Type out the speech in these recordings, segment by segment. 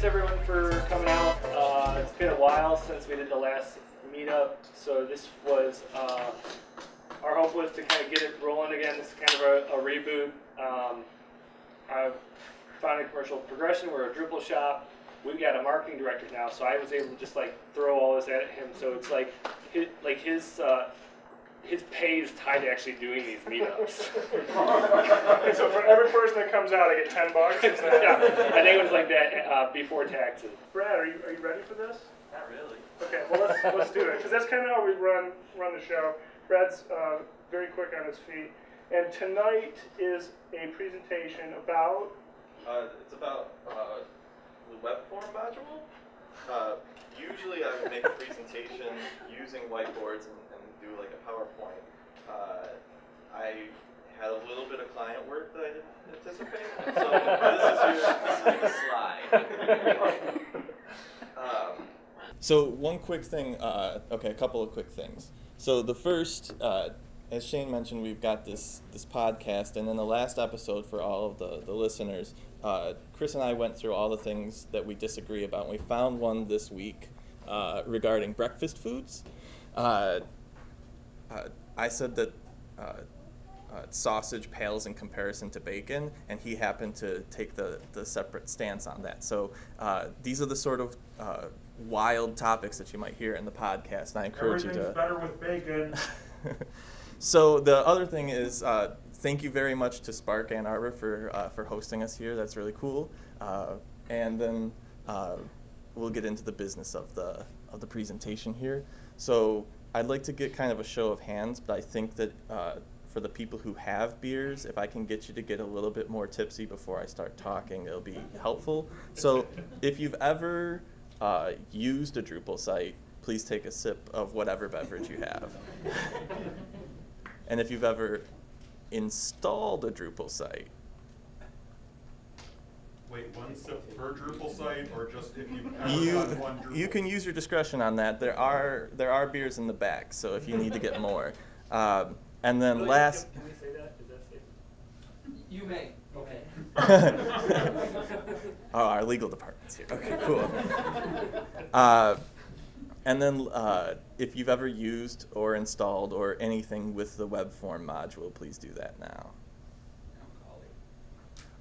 thanks everyone for coming out. It's been a while since we did the last meetup, so this was, our hope was to kind of get it rolling again. This is kind of a reboot. I've founded Commercial Progression. We're a Drupal shop. We've got a marketing director now, so I was able to just like throw all this at him. So it's like his pay is tied to actually doing these meetups. And so for every person that comes out, I get $10. Yeah, I think it was like that before taxes. Brad, are you ready for this? Not really. Okay, well let's do it, because that's kind of how we run the show. Brad's very quick on his feet, and tonight is a presentation about. It's about the webform module. Usually I would make a presentation using whiteboards and do like a PowerPoint. I had a little bit of client work that I didn't anticipate, so this is your slide. So one quick thing, a couple of quick things. So the first, as Shane mentioned, we've got this podcast, and in the last episode for all of the listeners, Chris and I went through all the things that we disagree about, and we found one this week regarding breakfast foods. I said that sausage pales in comparison to bacon, and he happened to take the separate stance on that. So these are the sort of wild topics that you might hear in the podcast, and I encourage you to... Everything's better with bacon. So the other thing is, thank you very much to Spark and Arbor for hosting us here. That's really cool. And then we'll get into the business of the presentation here. So I'd like to get kind of a show of hands, but I think that for the people who have beers, if I can get you to get a little bit more tipsy before I start talking, it'll be helpful. So if you've ever used a Drupal site, please take a sip of whatever beverage you have. And if you've ever installed a Drupal site. Wait, one sip per Drupal site, or just if you've ever done one Drupal? You can use your discretion on that. There are beers in the back, so if you need to get more. And then last... Can we say that? Is that safe? You may. Okay. Oh, our legal department's here. Okay, cool. And then if you've ever used or installed or anything with the webform module, please do that now.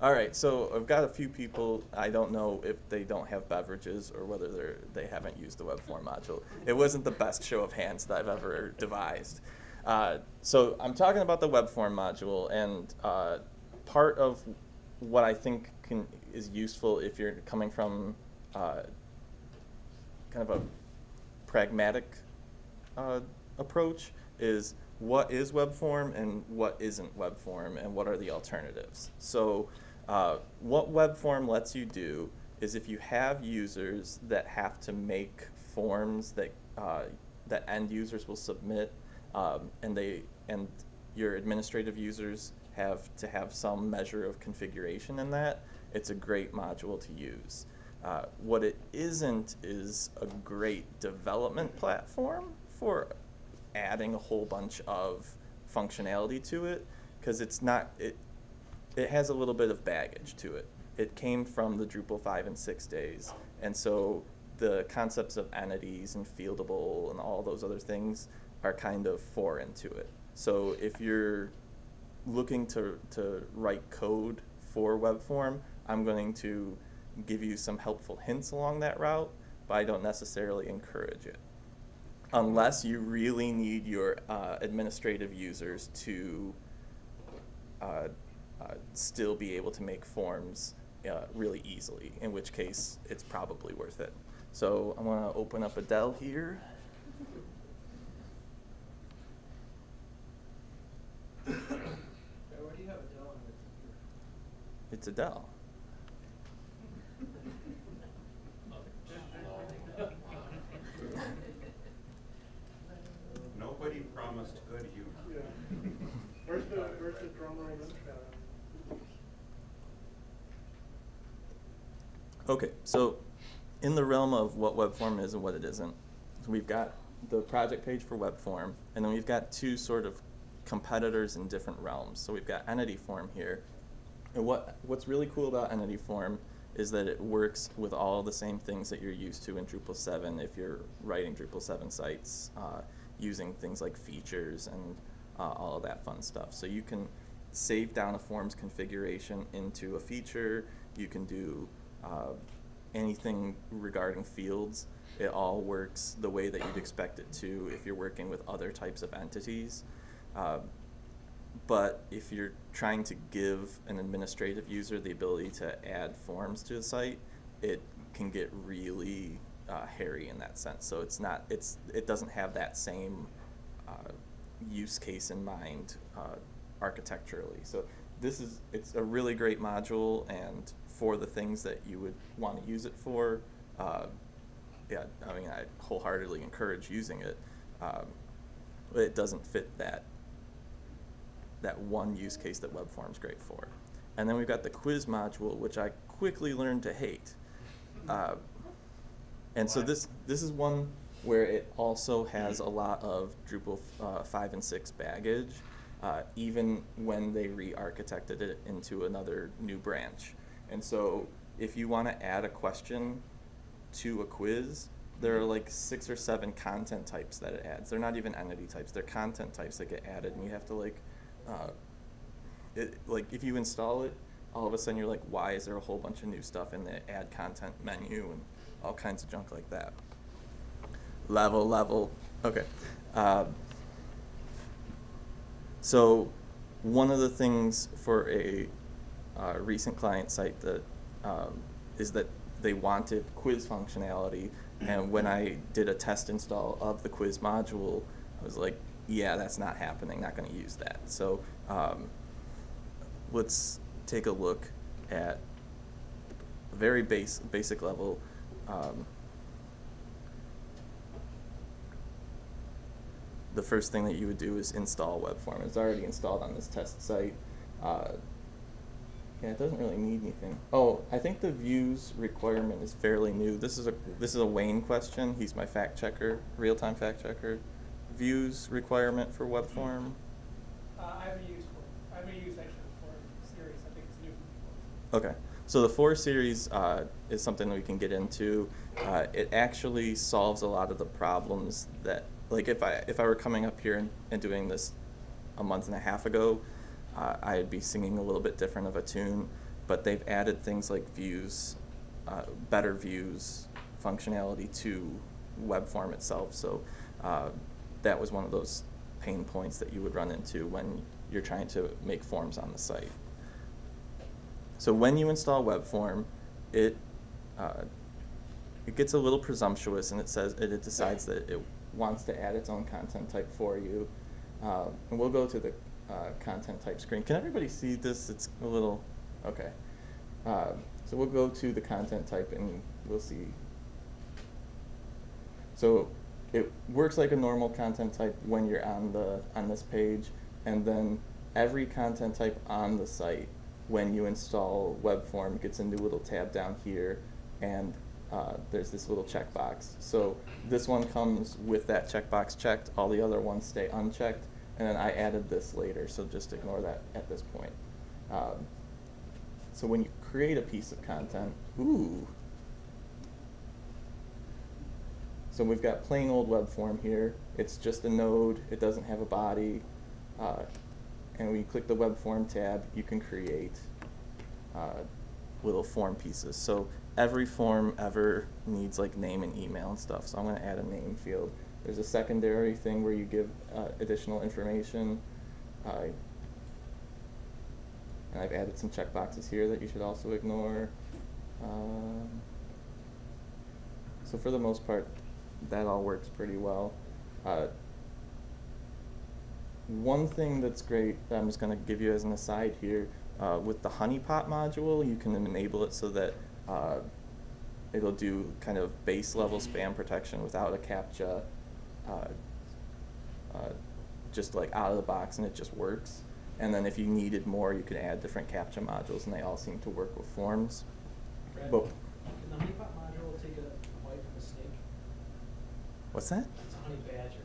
All right, so I've got a few people. I don't know if they don't have beverages or whether they haven't used the webform module. It wasn't the best show of hands that I've ever devised. So I'm talking about the webform module, and part of what I think is useful if you're coming from kind of a pragmatic approach is what is webform and what isn't webform, and what are the alternatives. So what webform lets you do is if you have users that have to make forms that that end users will submit, and your administrative users have to have some measure of configuration in that, it's a great module to use. What it isn't is a great development platform for adding a whole bunch of functionality to it, because it's not, it has a little bit of baggage to it. It came from the Drupal 5 and 6 days, and so the concepts of entities and fieldable and all those other things are kind of foreign to it. So if you're looking to write code for webform, I'm going to give you some helpful hints along that route, but I don't necessarily encourage it. Unless you really need your administrative users to still be able to make forms really easily, in which case it's probably worth it. So I'm going to open up Adele here. Where do you have Adele on the computer? It's Adele. Nobody promised good humor. Yeah. Where's the drum roll intro? Okay, so in the realm of what webform is and what it isn't, we've got the project page for webform, and then we've got two sort of competitors in different realms. So we've got entity form here, and what's really cool about entity form is that it works with all the same things that you're used to in Drupal 7 if you're writing Drupal 7 sites using things like features and all of that fun stuff. So you can save down a form's configuration into a feature. You can do anything regarding fields. It all works the way that you'd expect it to if you're working with other types of entities. But if you're trying to give an administrative user the ability to add forms to the site, it can get really hairy in that sense. So it doesn't have that same use case in mind architecturally. So it's a really great module, and for the things that you would want to use it for, yeah, I mean, I wholeheartedly encourage using it. But it doesn't fit that one use case that webform's great for. And then we've got the quiz module, which I quickly learned to hate. And so this is one where it also has a lot of Drupal 5 and 6 baggage, even when they re-architected it into another new branch. And so if you want to add a question to a quiz, there are like 6 or 7 content types that it adds. They're not even entity types, they're content types that get added, and you have to like if you install it, all of a sudden you're like, why is there a whole bunch of new stuff in the add content menu and all kinds of junk like that. Level, okay. So one of the things for a recent client site that is that they wanted quiz functionality, and when I did a test install of the quiz module, I was like, yeah, that's not happening, not going to use that. So let's take a look at a very basic level. The first thing that you would do is install webform. It's already installed on this test site. Yeah, it doesn't really need anything. Oh, I think the views requirement is fairly new. This is a Wayne question. He's my fact checker, real-time fact checker. Views requirement for webform. I haven't used actually the 4 series. I think it's new from before. Okay, so the 4 series is something that we can get into. It actually solves a lot of the problems that, like if I were coming up here and doing this a month and a half ago, I'd be singing a little bit different of a tune, but they've added things like views, better views functionality to webform itself. So that was one of those pain points that you would run into when you're trying to make forms on the site. So when you install webform, it gets a little presumptuous, and it says it decides that it wants to add its own content type for you. And we'll go to the content type screen. Can everybody see this? It's a little, okay. So we'll go to the content type and we'll see. So it works like a normal content type when you're on this page, and then every content type on the site, when you install webform, gets a new little tab down here, and there's this little checkbox. So this one comes with that checkbox checked, all the other ones stay unchecked, and then I added this later, so just ignore that at this point. So when you create a piece of content, so we've got plain old web form here. It's just a node, it doesn't have a body, and when you click the web form tab, you can create little form pieces. So every form ever needs like name and email and stuff, so I'm gonna add a name field. There's a secondary thing where you give additional information. And I've added some checkboxes here that you should also ignore. So for the most part, that all works pretty well. One thing that's great that I'm just going to give you as an aside here, with the honeypot module, you can enable it so that it'll do kind of base level spam protection without a CAPTCHA, just like out of the box, and it just works. And then if you needed more, you could add different CAPTCHA modules, and they all seem to work with forms. Brad, But, can the honeypot module take a bite from a snake? what's that? It's a honey badger.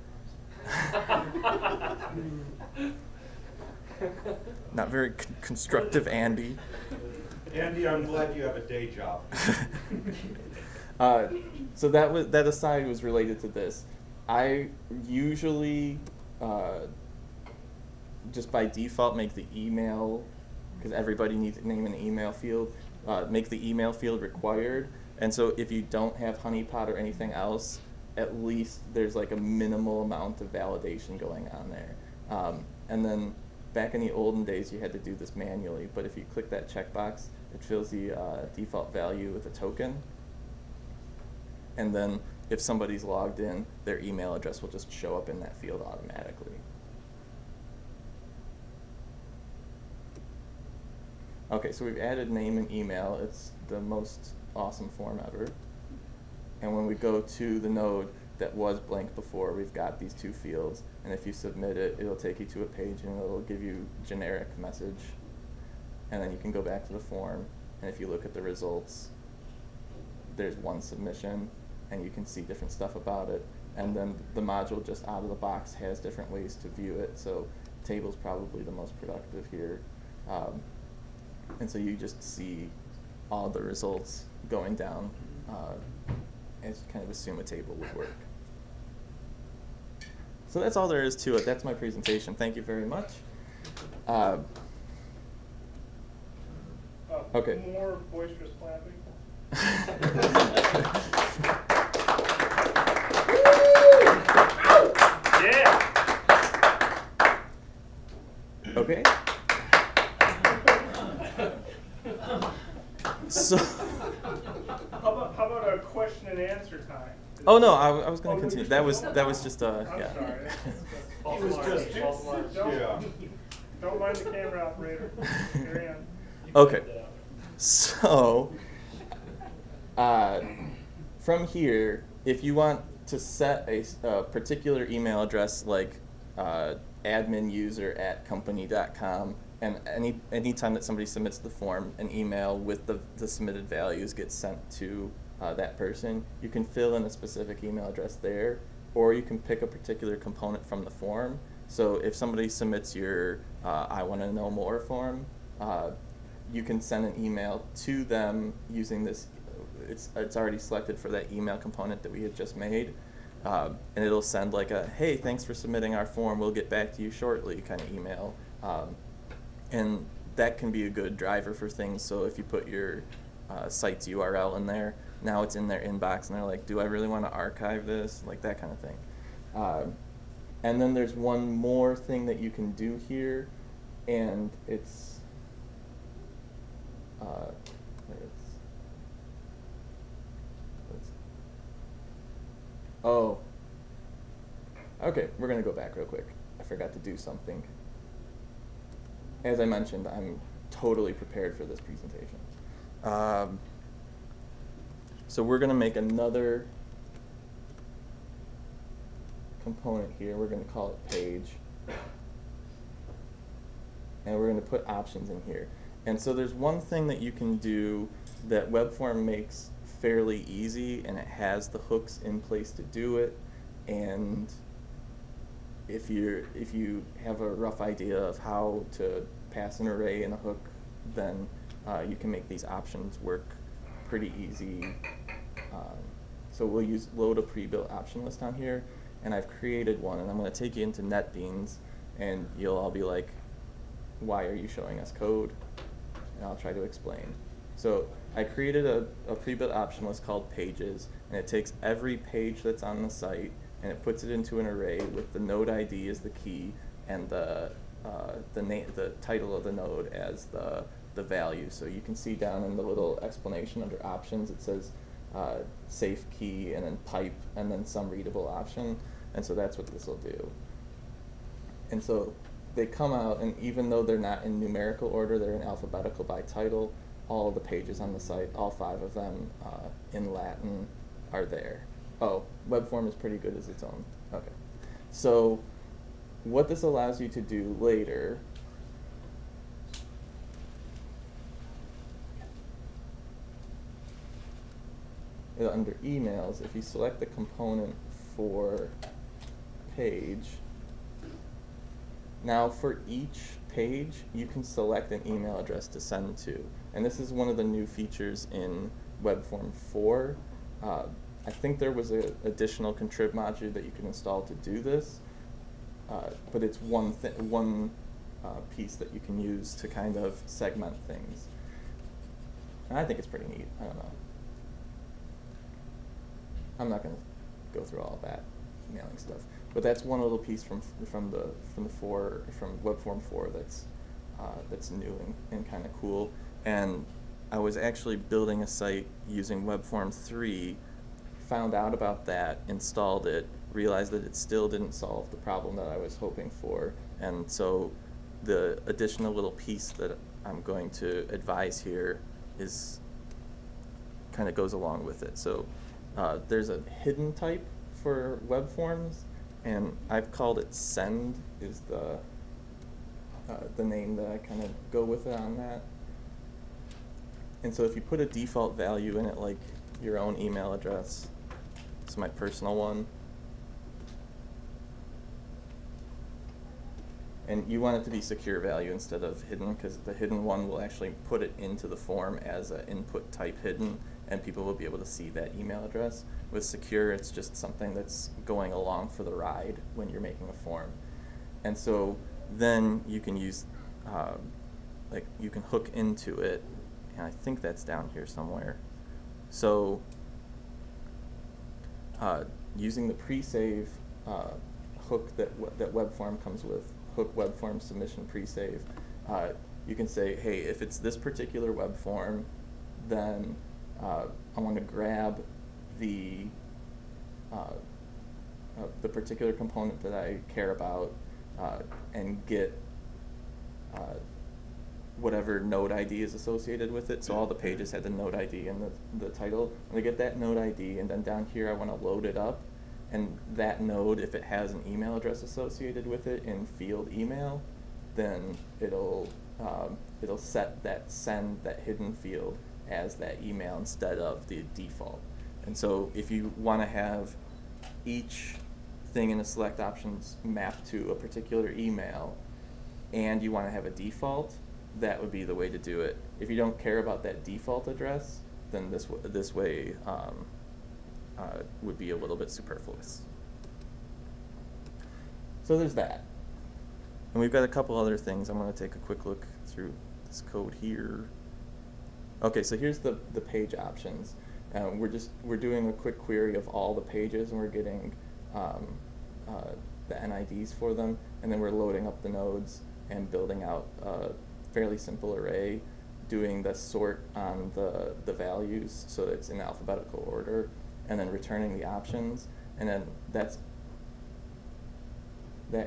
Not very constructive, Andy. Andy, I'm glad you have a day job. So that aside was related to this. I usually just by default make the email, because everybody needs a name and email field, make the email field required. And so if you don't have honeypot or anything else, at least there's like a minimal amount of validation going on there. And then back in the olden days, you had to do this manually, but if you click that checkbox, it fills the default value with a token. And then if somebody's logged in, their email address will just show up in that field automatically. Okay, so we've added name and email. It's the most awesome form ever. And when we go to the node that was blank before, we've got these two fields. And if you submit it, it'll take you to a page and it'll give you generic message. And then you can go back to the form. And if you look at the results, there's one submission, and you can see different stuff about it. And then the module just out of the box has different ways to view it. So table's probably the most productive here. And so you just see all the results going down as you kind of assume a table would work. So that's all there is to it. That's my presentation. Thank you very much. Okay. More boisterous clapping. Yeah. Okay. So. How about a question and answer time? Oh no, I was going to continue. That was just I'm yeah. sorry. False was alarm, just- false alarm. Don't mind the camera operator. Carry on. Okay. So, from here, if you want to set a particular email address like admin_user@company.com, and anytime that somebody submits the form, an email with the submitted values gets sent to that person, you can fill in a specific email address there, or you can pick a particular component from the form. So if somebody submits your I want to know more form, you can send an email to them using this. It's already selected for that email component that we had just made, and it'll send like a hey, thanks for submitting our form, we'll get back to you shortly kind of email, and that can be a good driver for things. So if you put your site's URL in there, now it's in their inbox and they're like, do I really want to archive this, like that kind of thing. And then there's one more thing that you can do here, and it's oh, okay, we're going to go back real quick. I forgot to do something. As I mentioned, I'm totally prepared for this presentation. So we're going to make another component here. We're going to call it page. And we're going to put options in here. And so there's one thing that you can do that webform makes fairly easy, and it has the hooks in place to do it. And if you have a rough idea of how to pass an array in a hook, then you can make these options work pretty easy. So we'll load a pre-built option list on here, and I've created one, and I'm going to take you into NetBeans, and you'll all be like, why are you showing us code? And I'll try to explain. So I created a pre-built option list called pages, and it takes every page that's on the site and it puts it into an array with the node ID as the key and the title of the node as the value. So you can see down in the little explanation under options, it says safe key and then pipe and then some readable option, and so that's what this will do. And so they come out, and even though they're not in numerical order, they're in alphabetical by title. All of the pages on the site, all 5 of them in Latin, are there. Oh, webform is pretty good as its own. Okay. So what this allows you to do later under emails, if you select the component for page, now for each page you can select an email address to send to. and this is one of the new features in webform 4. I think there was an additional contrib module that you can install to do this, but it's one piece that you can use to kind of segment things. And I think it's pretty neat. I don't know. I'm not going to go through all that emailing stuff, but that's one little piece from webform 4 that's new and kind of cool. And I was actually building a site using webform 3, found out about that, installed it, realized that it still didn't solve the problem that I was hoping for, and so the additional little piece that I'm going to advise here is kind of goes along with it. So there's a hidden type for web forms, and I've called it send is the name that I kind of go with it on that. And so if you put a default value in it, like your own email address, it's my personal one, and you want it to be secure value instead of hidden, because the hidden one will actually put it into the form as an input type hidden, and people will be able to see that email address. With secure, it's just something that's going along for the ride when you're making a form. And so then you can use, like you can hook into it, and I think that's down here somewhere. So using the pre-save hook that webform comes with, hook webform submission pre-save, you can say, hey, if it's this particular web form, then I want to grab the particular component that I care about and get whatever node ID is associated with it. So all the pages had the node ID in the title. And I get that node ID, and then down here I want to load it up. And that node, if it has an email address associated with it in field email, then it'll set that hidden field as that email instead of the default. And so if you want to have each thing in the select options mapped to a particular email, and you want to have a default, that would be the way to do it. If you don't care about that default address, then this way would be a little bit superfluous. So there's that. And we've got a couple other things. I'm going to take a quick look through this code here. Okay, so here's the page options. We're doing a quick query of all the pages, and we're getting the NIDs for them, and then we're loading up the nodes and building out a fairly simple array, doing the sort on the values so that it's in alphabetical order, and then returning the options, and then that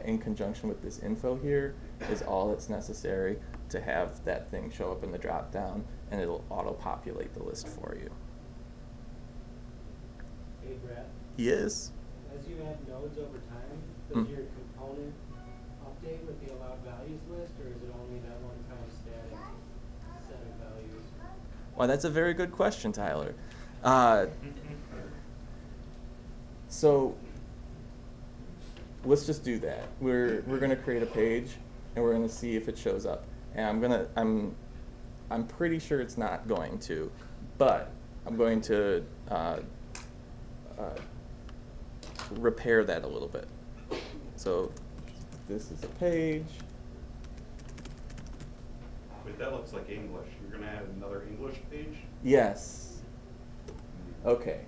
in conjunction with this info here is all that's necessary to have that thing show up in the drop down, and it'll auto-populate the list for you. Hey Brad, Yes? as you add nodes over time, does your component update with the allowed values list, or is it only that one-time static set of values? Well, that's a very good question, Tyler. So let's just do that. We're going to create a page, and we're going to see if it shows up. And I'm pretty sure it's not going to, but I'm going to repair that a little bit. So this is a page. Wait, that looks like English. You're going to add another English page? Yes. Okay.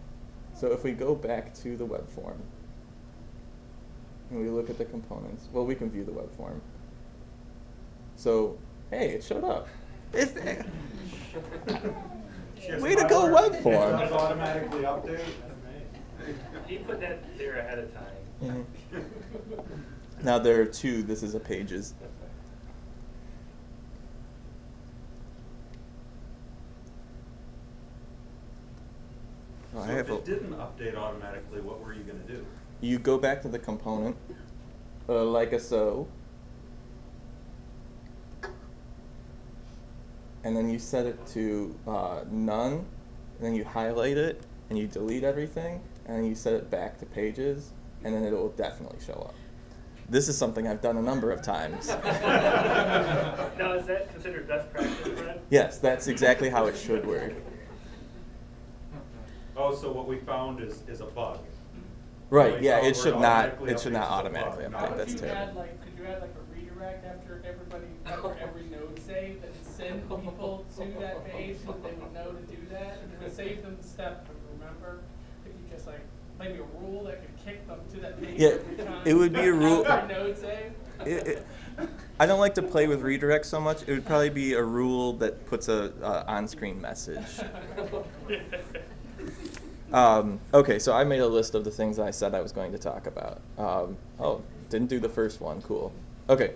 So if we go back to the web form, and we look at the components, well, we can view the web form. So, hey, it showed up. Way to go, web It form. does automatically update. He put that there ahead of time. Mm-hmm. Now there are two. This is a pages. Oh, So if it didn't update automatically, what were you going to do? You go back to the component, like a so, and then you set it to none, and then you highlight it, and you delete everything, and then you set it back to pages, and then it will definitely show up. This is something I've done a number of times. Now, is that considered best practice, Brad? Yes, that's exactly how it should work. Oh, so what we found is a bug. Right, Like, yeah, oh, it should not automatically updates as a automatically bug. update. That's Could you terrible. add like a redirect after every node save that would send people to that page so that they would know to do that? And it would save them the step to remember. If you just like maybe a rule that could kick them to that page Yeah, every time. it would be a rule. After node save. I don't like to play with redirects so much. It would probably be a rule that puts a on-screen message. Okay, so I made a list of the things I said I was going to talk about. Oh, didn't do the first one. Cool. Okay.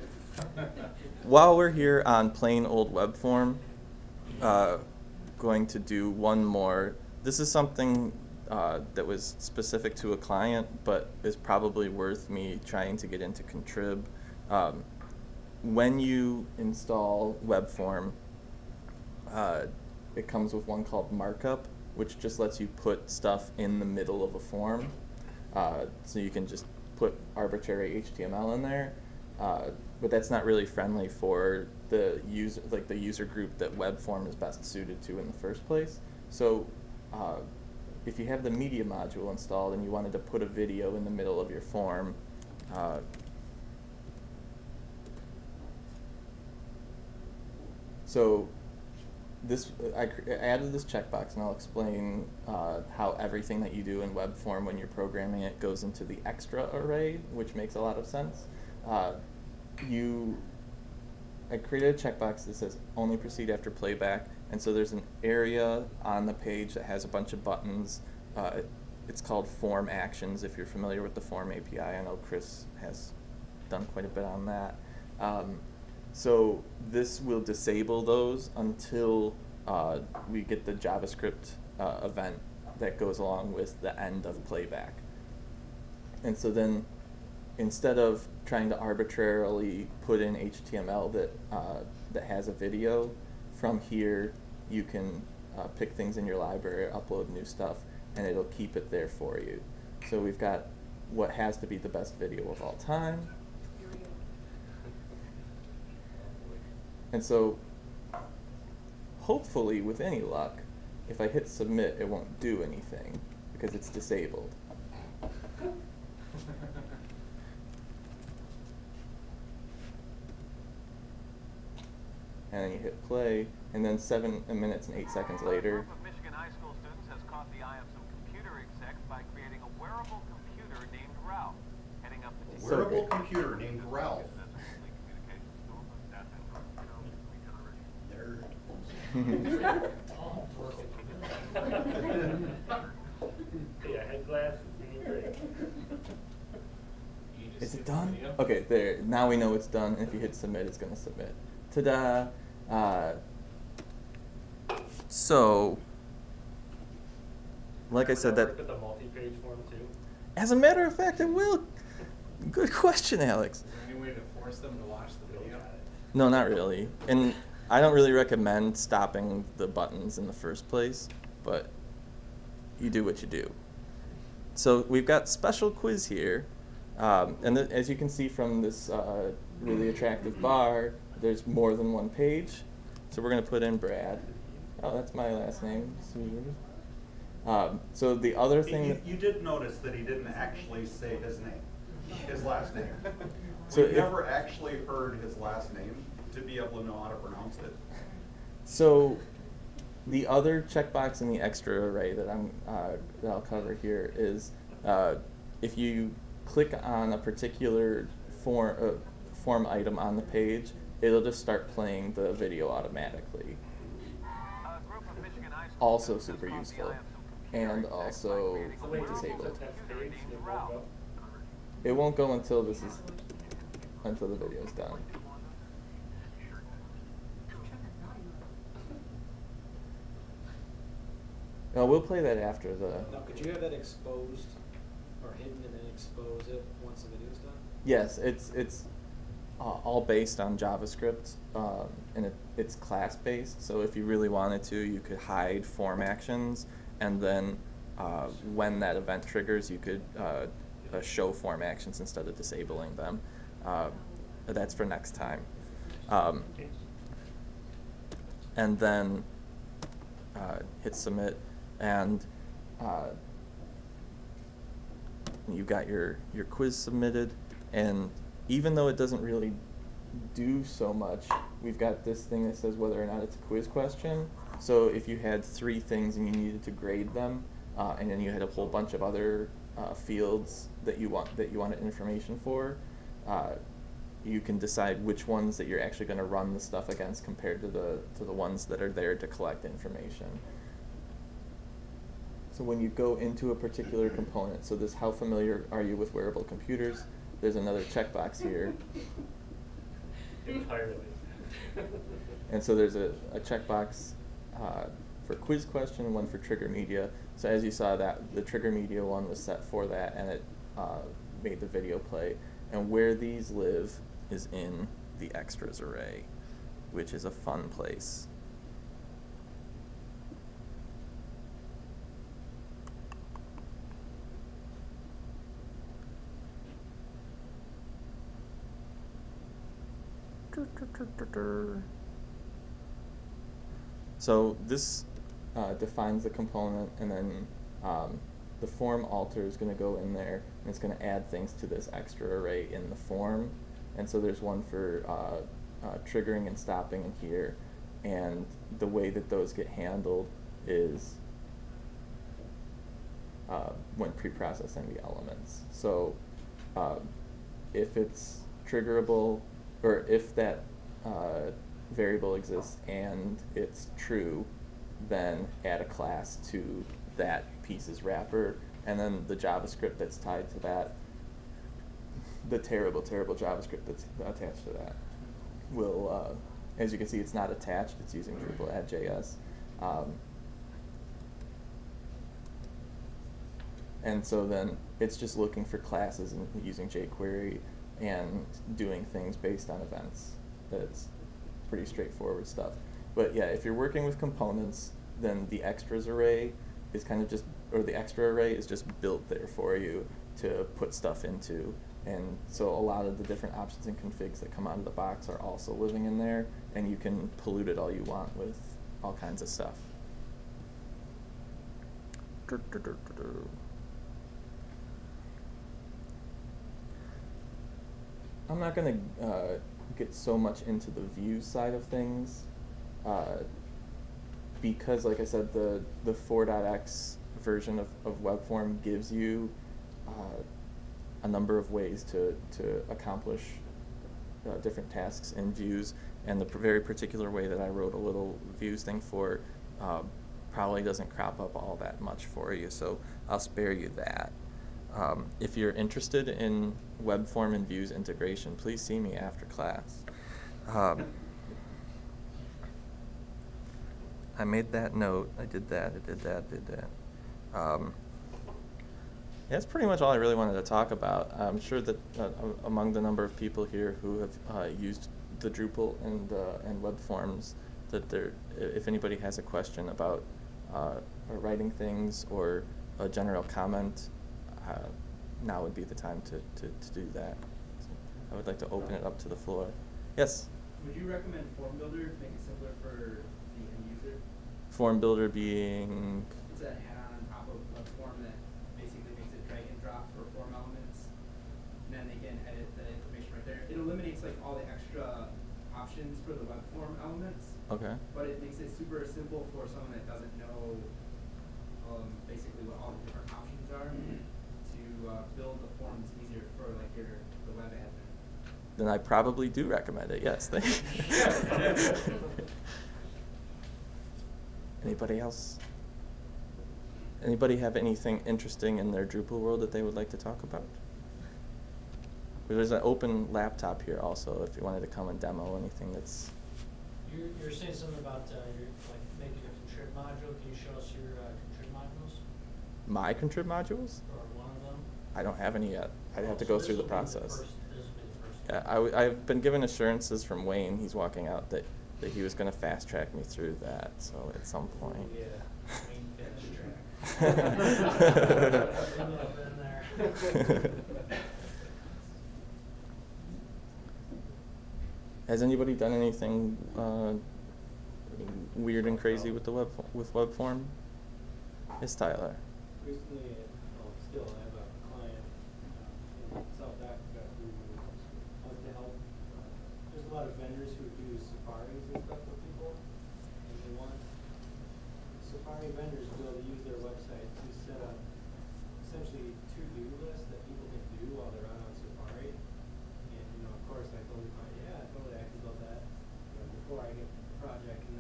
While we're here on plain old web form, going to do one more. This is something that was specific to a client, but is probably worth me trying to get into contrib. When you install web form, it comes with one called markup, which just lets you put stuff in the middle of a form. So you can just put arbitrary HTML in there, but that's not really friendly for the user group that web form is best suited to in the first place. So if you have the media module installed and you wanted to put a video in the middle of your form, so this, I added this checkbox, and I'll explain how everything that you do in web form when you're programming it goes into the extra array, which makes a lot of sense. I created a checkbox that says only proceed after playback, and so there's an area on the page that has a bunch of buttons. It's called form actions, if you're familiar with the form API. I know Chris has done quite a bit on that. So this will disable those until we get the JavaScript event that goes along with the end of playback. And so then instead of trying to arbitrarily put in HTML that has a video, from here you can pick things in your library, upload new stuff, and it'll keep it there for you. So we've got what has to be the best video of all time. And so, hopefully, with any luck, if I hit submit, it won't do anything because it's disabled. And then you hit play, and then 7 minutes and 8 seconds later. A group of Michigan high school students has caught the eye of some computer execs by creating a wearable computer named Ralph, heading up the Wearable computer named Ralph. Yeah, head glasses, great. Is it done? Okay, there. Now we know it's done. And if you hit submit, it's going to submit. Ta-da! So, like I said, that. With the multi-page form too. As a matter of fact, it will. Good question, Alex. Is there any way to force them to watch the video? No, not really. And I don't really recommend stopping the buttons in the first place, but you do what you do. So we've got special quiz here. And as you can see from this really attractive bar, there's more than one page. So we're going to put in Brad. Oh, that's my last name. So the other thing... You did notice that he didn't actually say his name, his last name. So We've never actually heard his last name to be able to know how to pronounce it. So the other checkbox in the extra array that I'll cover here is if you click on a particular form item on the page, it'll just start playing the video automatically. Also super useful, and also disabled. It won't go until the video's done. No, we'll play that after the... Now, could you have that exposed or hidden and then expose it once the video's done? Yes, it's all based on JavaScript, and it's class-based. So if you really wanted to, you could hide form actions, and then when that event triggers, you could show form actions instead of disabling them. That's for next time. And then hit submit, and you got your quiz submitted. And even though it doesn't really do so much, we've got this thing that says whether or not it's a quiz question. So if you had 3 things and you needed to grade them, and then you had a whole bunch of other fields that you wanted information for, you can decide which ones that you're actually going to run the stuff against compared to the ones that are there to collect information. So when you go into a particular component, so this, how familiar are you with wearable computers? There's another checkbox here. Entirely. And so there's a checkbox for quiz question, one for trigger media. So as you saw, that the trigger media one was set for that, and it made the video play. And where these live is in the extras array, which is a fun place. So this defines the component, and then the form alter is going to go in there, and it's going to add things to this extra array in the form. And so there's one for triggering and stopping in here, and the way that those get handled is when pre-processing the elements. So if it's triggerable, or if that variable exists and it's true, then add a class to that piece's wrapper, and then the JavaScript that's tied to that, the terrible JavaScript that's attached to that, will, as you can see, it's not attached, it's using Drupal add.js. And so then it's just looking for classes and using jQuery and doing things based on events. That's pretty straightforward stuff. But yeah, if you're working with components, then the extras array is kind of just, or the extra array is just built there for you to put stuff into. And so a lot of the different options and configs that come out of the box are also living in there, and you can pollute it all you want with all kinds of stuff. I'm not going to get so much into the view side of things, because, like I said, the 4.x version of webform gives you a number of ways to accomplish different tasks in views, and the very particular way that I wrote a little views thing for probably doesn't crop up all that much for you, so I'll spare you that. If you're interested in web form and views integration, please see me after class. I made that note. I did that. I did that. I did that. That's pretty much all I really wanted to talk about. I'm sure that among the number of people here who have used the Drupal and web forms, that if anybody has a question about writing things or a general comment, now would be the time to do that. So I would like to open it up to the floor. Yes? Would you recommend Form Builder to make it simpler for the end user? Form Builder being? It's a add-on on top of web form that basically makes it drag and drop for form elements, and then they can edit the information right there. It eliminates like all the extra options for the web form elements. Okay. But it makes it super simple for someone that doesn't know basically what all the different options are to build the forms easier for like the web admin. Then I probably do recommend it, yes. Thank you. Anybody else? Anybody have anything interesting in their Drupal world that they would like to talk about? There's an open laptop here also if you wanted to come and demo anything that's... You're saying something about like making a contrib module. Can you show us your contrib modules? My contrib modules? Or one of them? I don't have any yet. I'd have to go through the process. This will be the first Yeah, I've been given assurances from Wayne, he's walking out, that he was going to fast track me through that, so at some point. Yeah, Wayne fast track. Has anybody done anything weird and crazy with the web form? It's Tyler. Recently, still I have a client in South Africa who wants to help. There's a lot of vendors who do safaris and stuff for people, and they want safari vendors to be able to use their website to set up essentially to-do lists that people can do while they're out on safari. And of course, I told the client, yeah, totally, I can build that. Before I get the project, when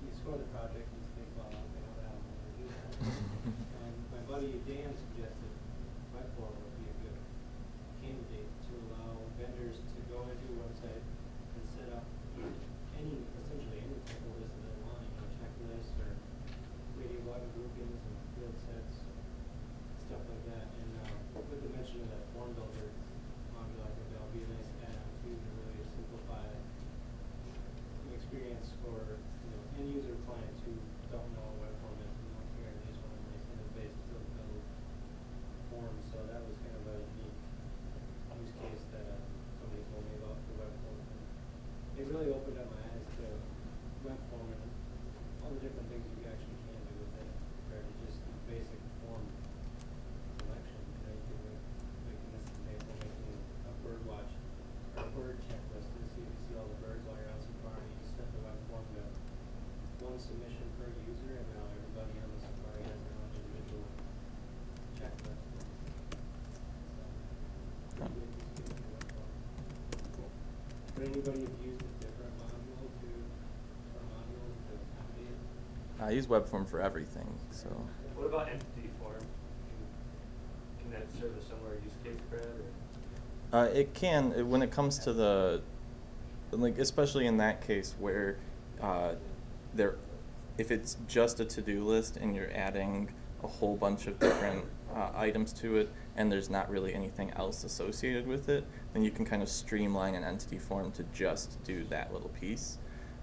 you score the project, you just think, well, okay, how the hell am I going to do that? And my buddy Dan suggested webform would be a good candidate to allow vendors to go into a website and set up essentially any type of list that they want, checklists or creating button groupings and field sets, stuff like that. And with the mention of that form builder module, I think that'll be a nice add-on too to really simplify the experience for end user clients who don't know what web form is and don't care. They just want a nice interface to build forms. So that was kind of a unique use case that somebody told me about the web form. And it really opened up my eyes to web form and all the different things you actually can do with it compared to just the basic form selection. You can make this example, making a bird watch or a bird checklist to see if you see all the birds while you're on safari. You set the web form to one submission per user, and now everybody on the safari has their own individual checklist. So, pretty good use case for web form. Could anybody have used a different module or modules to accommodate? I use web form for everything. So. What about entity form? Can that serve a similar use case, Brad? Or? It can when it comes to the, especially in that case where if it's just a to-do list and you're adding a whole bunch of different items to it and there's not really anything else associated with it, then you can kind of streamline an entity form to just do that little piece.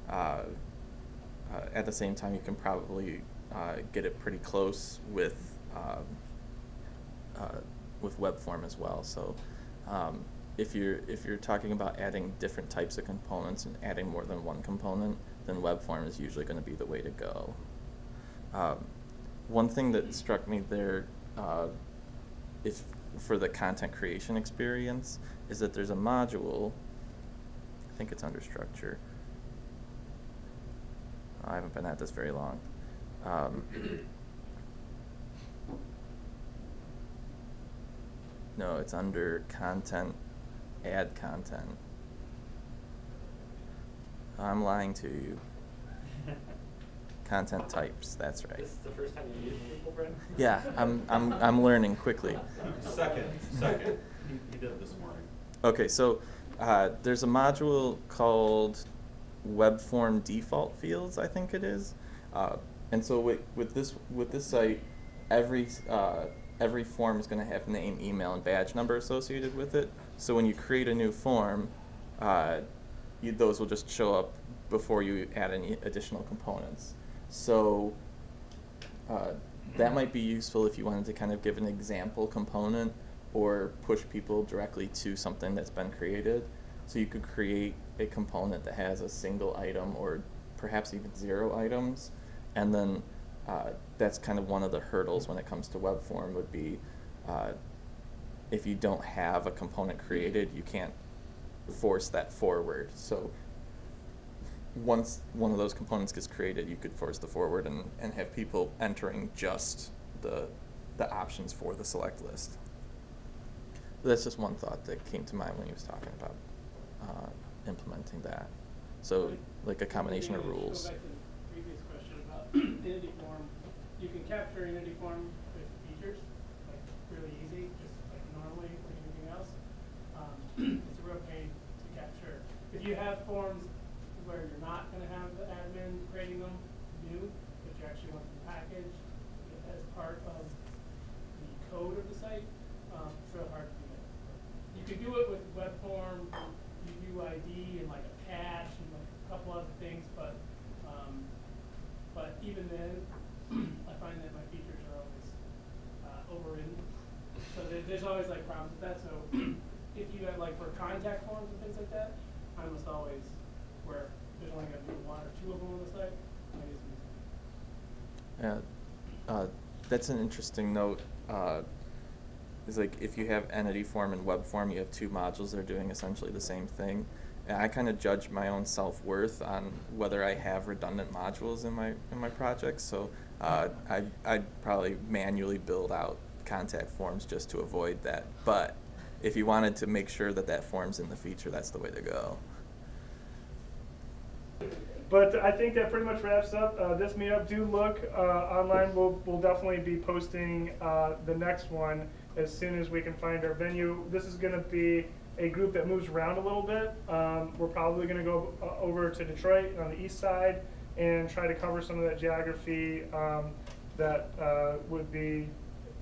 At the same time, you can probably get it pretty close with web form as well. So if you're talking about adding different types of components and adding more than one component, then web form is usually going to be the way to go. One thing that struck me there, if for the content creation experience, is that there's a module. I think it's under structure. I haven't been at this very long. No, it's under content, add content. I'm lying to you. Content types, that's right. This is the first time you used Drupal, Brent? Yeah, I'm learning quickly. Second. He did it this morning. Okay, so there's a module called web form default fields, I think it is. And so with this site, every form is going to have name, email, and badge number associated with it. So when you create a new form, those will just show up before you add any additional components. So that might be useful if you wanted to kind of give an example component or push people directly to something that's been created. So you could create a component that has a single item or perhaps even 0 items, and then that's kind of one of the hurdles when it comes to web form would be if you don't have a component created, you can't force that forward. So once one of those components gets created, you could force the forward and have people entering just the options for the select list. So that's just one thought that came to mind when he was talking about implementing that. So like a combination of rules. Go back to the previous question about entity form. You can capture an entity form with features, like really easy, just like normally like anything else. It's a real pain to capture. If you have forms where you're not going to have the admin creating them new, but you actually want them packaged as part of the code of the site, it's real hard to do that. You could do it with web form, UUID, and like a cache and like a couple other things, but even then, I find that my features are always overridden. So there's always like problems with that. So if you have like for contact forms and things like that, almost always where there's only going to be one or two of them on the site. I use them. Yeah, that's an interesting note. Is like if you have entity form and web form, you have two modules that are doing essentially the same thing. And I kind of judge my own self-worth on whether I have redundant modules in my projects. So I'd probably manually build out contact forms just to avoid that. But if you wanted to make sure that that form's in the feature, that's the way to go. But I think that pretty much wraps up this meetup. Do look online. We'll definitely be posting the next one as soon as we can find our venue. This is going to be a group that moves around a little bit. We're probably going to go over to Detroit on the east side and try to cover some of that geography that would be,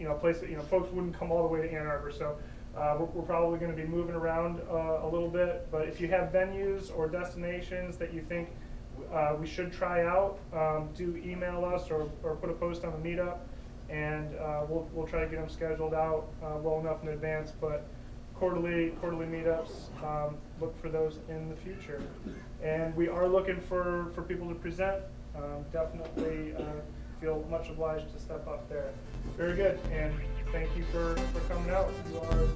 a place that folks wouldn't come all the way to Ann Arbor. So we're probably going to be moving around a little bit. But if you have venues or destinations that you think we should try out, do email us or put a post on the meetup, and we'll try to get them scheduled out well enough in advance. But quarterly meetups, look for those in the future. And we are looking for people to present. Definitely feel much obliged to step up there. Very good, and thank you for coming out. You are